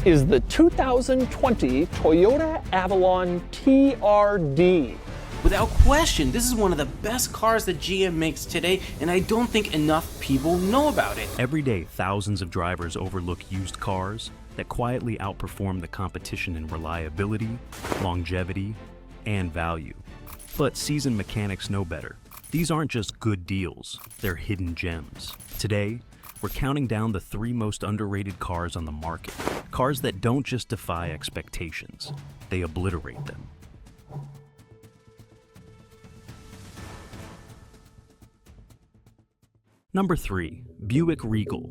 is the 2020 Toyota Avalon TRD. Without question, this is one of the best cars that GM makes today, and I don't think enough people know about it. Every day, thousands of drivers overlook used cars that quietly outperform the competition in reliability, longevity, and value. But seasoned mechanics know better. These aren't just good deals, they're hidden gems. Today, we're counting down the 3 most underrated cars on the market. Cars that don't just defy expectations, they obliterate them. Number 3, Buick Regal.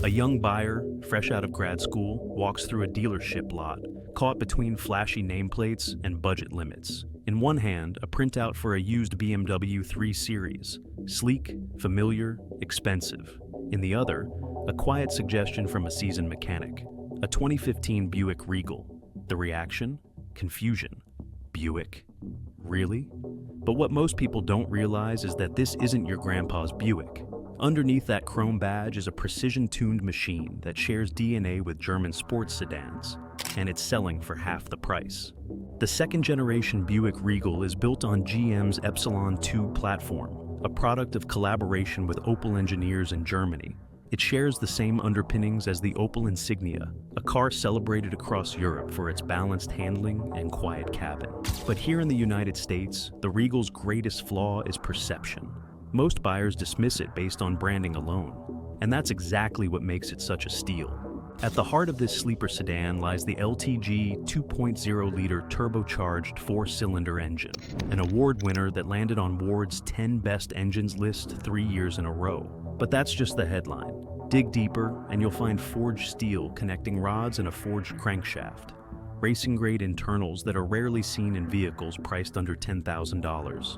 A young buyer, fresh out of grad school, walks through a dealership lot, caught between flashy nameplates and budget limits. In one hand, a printout for a used BMW 3 Series, sleek, familiar, expensive. In the other, a quiet suggestion from a seasoned mechanic, a 2015 Buick Regal. The reaction? Confusion. Buick? Really? But what most people don't realize is that this isn't your grandpa's Buick. Underneath that chrome badge is a precision-tuned machine that shares DNA with German sports sedans, and it's selling for half the price. The second-generation Buick Regal is built on GM's Epsilon 2 platform, a product of collaboration with Opel engineers in Germany. It shares the same underpinnings as the Opel Insignia, a car celebrated across Europe for its balanced handling and quiet cabin. But here in the United States, the Regal's greatest flaw is perception. Most buyers dismiss it based on branding alone, and that's exactly what makes it such a steal. At the heart of this sleeper sedan lies the LTG 2.0-liter turbocharged 4-cylinder engine, an award winner that landed on Ward's 10 Best Engines list 3 years in a row. But that's just the headline. Dig deeper, and you'll find forged steel connecting rods and a forged crankshaft. Racing-grade internals that are rarely seen in vehicles priced under $10,000.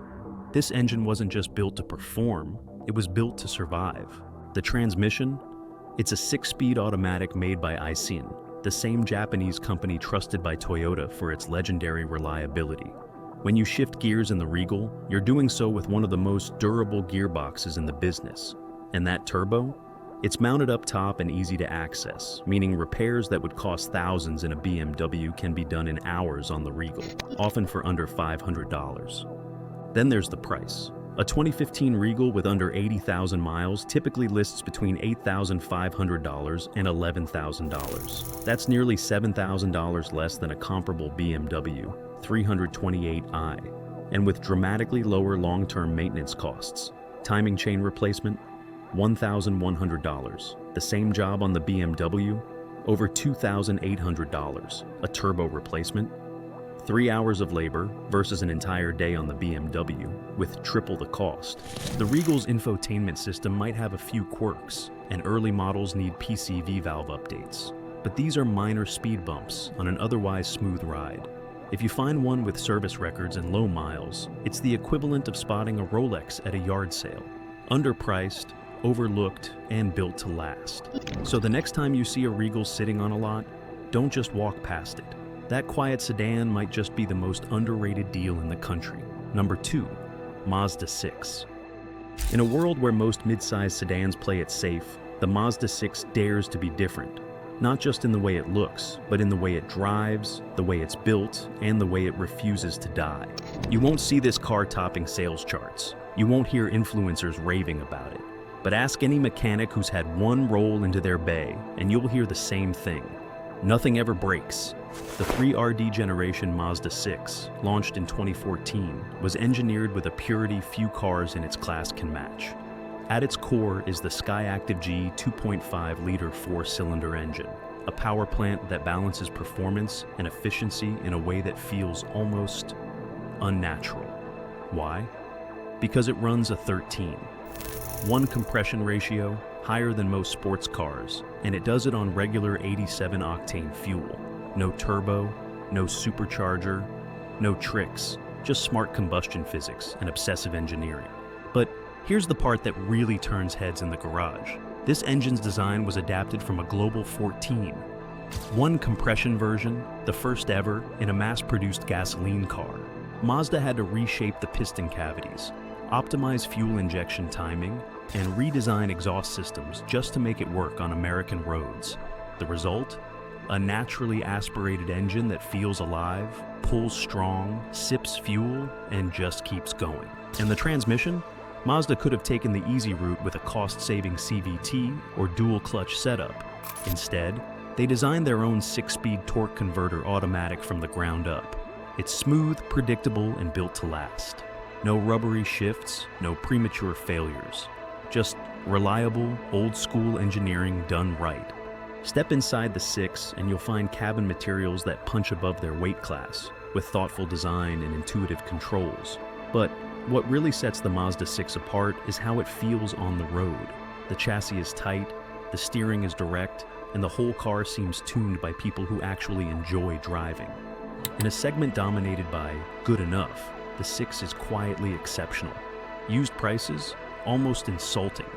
This engine wasn't just built to perform, it was built to survive. The transmission? It's a 6-speed automatic made by Aisin, the same Japanese company trusted by Toyota for its legendary reliability. When you shift gears in the Regal, you're doing so with one of the most durable gearboxes in the business. And that turbo? It's mounted up top and easy to access, meaning repairs that would cost thousands in a BMW can be done in hours on the Regal, often for under $500. Then there's the price. A 2015 Regal with under 80,000 miles typically lists between $8,500 and $11,000. That's nearly $7,000 less than a comparable BMW 328i, and with dramatically lower long-term maintenance costs. Timing chain replacement? $1,100. The same job on the BMW? Over $2,800. A turbo replacement? 3 hours of labor versus an entire day on the BMW, with triple the cost. The Regal's infotainment system might have a few quirks, and early models need PCV valve updates. But these are minor speed bumps on an otherwise smooth ride. If you find one with service records and low miles, it's the equivalent of spotting a Rolex at a yard sale. Underpriced, overlooked, and built to last. So the next time you see a Regal sitting on a lot, don't just walk past it. That quiet sedan might just be the most underrated deal in the country. Number 2, Mazda 6. In a world where most mid-size sedans play it safe, the Mazda 6 dares to be different. Not just in the way it looks, but in the way it drives, the way it's built, and the way it refuses to die. You won't see this car topping sales charts. You won't hear influencers raving about it. But ask any mechanic who's had one roll into their bay, and you'll hear the same thing. Nothing ever breaks. The 3RD generation Mazda 6, launched in 2014, was engineered with a purity few cars in its class can match. At its core is the Skyactiv-G 2.5-liter 4-cylinder engine, a power plant that balances performance and efficiency in a way that feels almost unnatural. Why? Because it runs a 13. One compression ratio, higher than most sports cars, and it does it on regular 87-octane fuel. No turbo, no supercharger, no tricks, just smart combustion physics and obsessive engineering. But here's the part that really turns heads in the garage. This engine's design was adapted from a Global 14. One compression version, the first ever, in a mass-produced gasoline car. Mazda had to reshape the piston cavities, optimize fuel injection timing, and redesign exhaust systems just to make it work on American roads. The result? A naturally aspirated engine that feels alive, pulls strong, sips fuel, and just keeps going. And the transmission? Mazda could have taken the easy route with a cost-saving CVT or dual-clutch setup. Instead, they designed their own 6-speed torque converter automatic from the ground up. It's smooth, predictable, and built to last. No rubbery shifts, no premature failures. Just reliable, old-school engineering done right. Step inside the 6 and you'll find cabin materials that punch above their weight class, with thoughtful design and intuitive controls. But what really sets the Mazda 6 apart is how it feels on the road. The chassis is tight, the steering is direct, and the whole car seems tuned by people who actually enjoy driving. In a segment dominated by good enough, the 6 is quietly exceptional. Used prices? Almost insulting.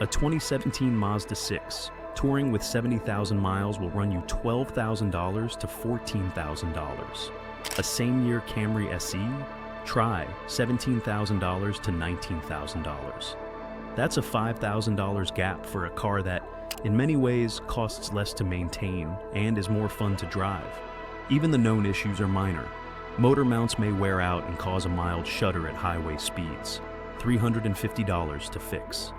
A 2017 Mazda 6, touring with 70,000 miles, will run you $12,000 to $14,000. A same-year Camry SE? Try $17,000 to $19,000. That's a $5,000 gap for a car that, in many ways, costs less to maintain and is more fun to drive. Even the known issues are minor. Motor mounts may wear out and cause a mild shudder at highway speeds. $350 to fix.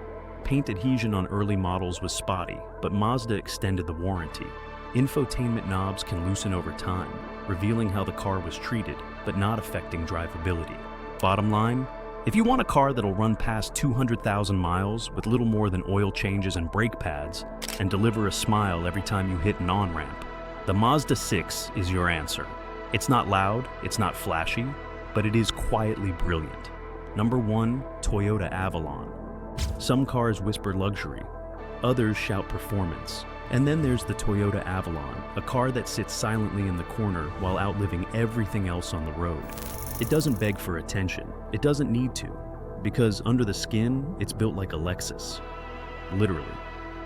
Paint adhesion on early models was spotty, but Mazda extended the warranty. Infotainment knobs can loosen over time, revealing how the car was treated, but not affecting drivability. Bottom line, if you want a car that'll run past 200,000 miles with little more than oil changes and brake pads, and deliver a smile every time you hit an on-ramp, the Mazda 6 is your answer. It's not loud, it's not flashy, but it is quietly brilliant. Number 1, Toyota Avalon. Some cars whisper luxury, others shout performance. And then there's the Toyota Avalon, a car that sits silently in the corner while outliving everything else on the road. It doesn't beg for attention. It doesn't need to, because under the skin, it's built like a Lexus. Literally.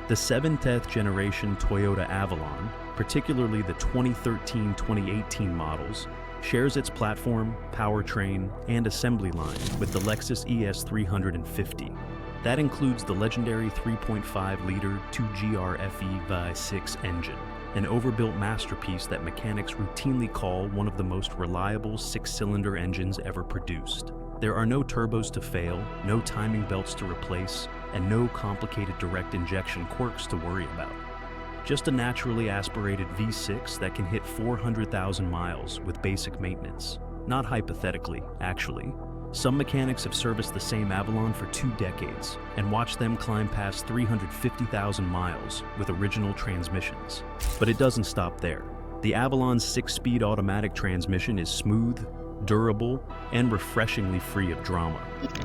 The 7th generation Toyota Avalon, particularly the 2013-2018 models, shares its platform, powertrain, and assembly line with the Lexus ES350. That includes the legendary 3.5-liter 2GR FE-V6 engine, an overbuilt masterpiece that mechanics routinely call one of the most reliable 6-cylinder engines ever produced. There are no turbos to fail, no timing belts to replace, and no complicated direct injection quirks to worry about. Just a naturally aspirated V6 that can hit 400,000 miles with basic maintenance. Not hypothetically, actually. Some mechanics have serviced the same Avalon for 2 decades and watched them climb past 350,000 miles with original transmissions. But it doesn't stop there. The Avalon's 6-speed automatic transmission is smooth, durable, and refreshingly free of drama.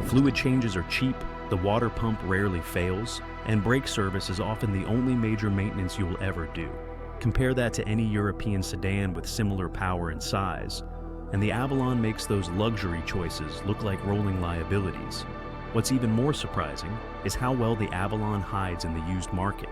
Fluid changes are cheap, the water pump rarely fails, and brake service is often the only major maintenance you'll ever do. Compare that to any European sedan with similar power and size, and the Avalon makes those luxury choices look like rolling liabilities. What's even more surprising is how well the Avalon hides in the used market.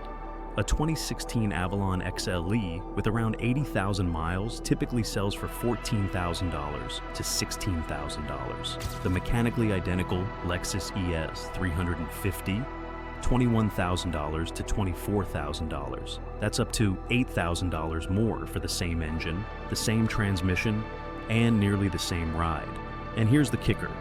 A 2016 Avalon XLE with around 80,000 miles typically sells for $14,000 to $16,000. The mechanically identical Lexus ES 350, $21,000 to $24,000. That's up to $8,000 more for the same engine, the same transmission, and nearly the same ride. And here's the kicker.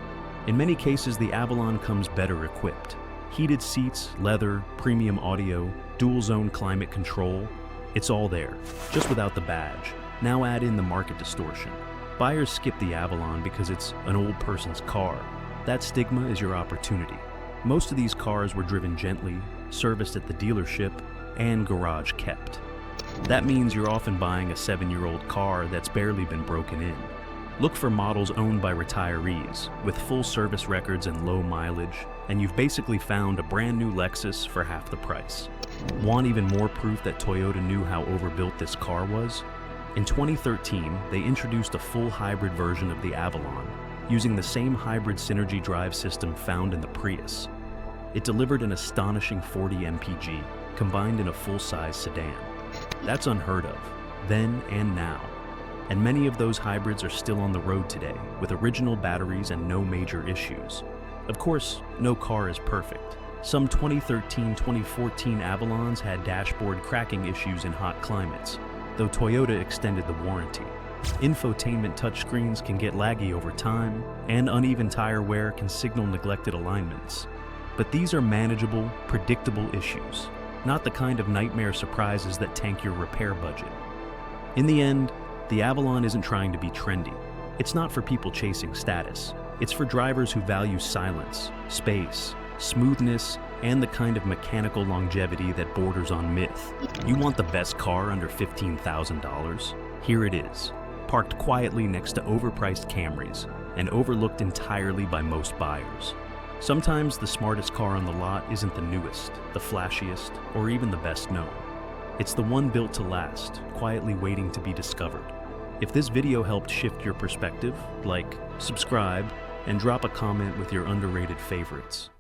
In many cases, the Avalon comes better equipped. Heated seats, leather, premium audio, dual-zone climate control, it's all there, just without the badge. Now add in the market distortion. Buyers skip the Avalon because it's an old person's car. That stigma is your opportunity. Most of these cars were driven gently, serviced at the dealership, and garage kept. That means you're often buying a 7-year-old car that's barely been broken in. Look for models owned by retirees, with full service records and low mileage, and you've basically found a brand new Lexus for half the price. Want even more proof that Toyota knew how overbuilt this car was? In 2013, they introduced a full hybrid version of the Avalon, using the same hybrid synergy drive system found in the Prius. It delivered an astonishing 40 mpg, combined in a full-size sedan. That's unheard of, then and now. And many of those hybrids are still on the road today, with original batteries and no major issues. Of course, no car is perfect. Some 2013-2014 Avalons had dashboard cracking issues in hot climates. though Toyota extended the warranty. Infotainment touchscreens can get laggy over time, and uneven tire wear can signal neglected alignments. But these are manageable, predictable issues, not the kind of nightmare surprises that tank your repair budget. In the end, the Avalon isn't trying to be trendy. It's not for people chasing status. It's for drivers who value silence, space, smoothness, and the kind of mechanical longevity that borders on myth. You want the best car under $15,000? Here it is, parked quietly next to overpriced Camrys and overlooked entirely by most buyers. Sometimes the smartest car on the lot isn't the newest, the flashiest, or even the best known. It's the one built to last, quietly waiting to be discovered. If this video helped shift your perspective, like, subscribe, and drop a comment with your underrated favorites.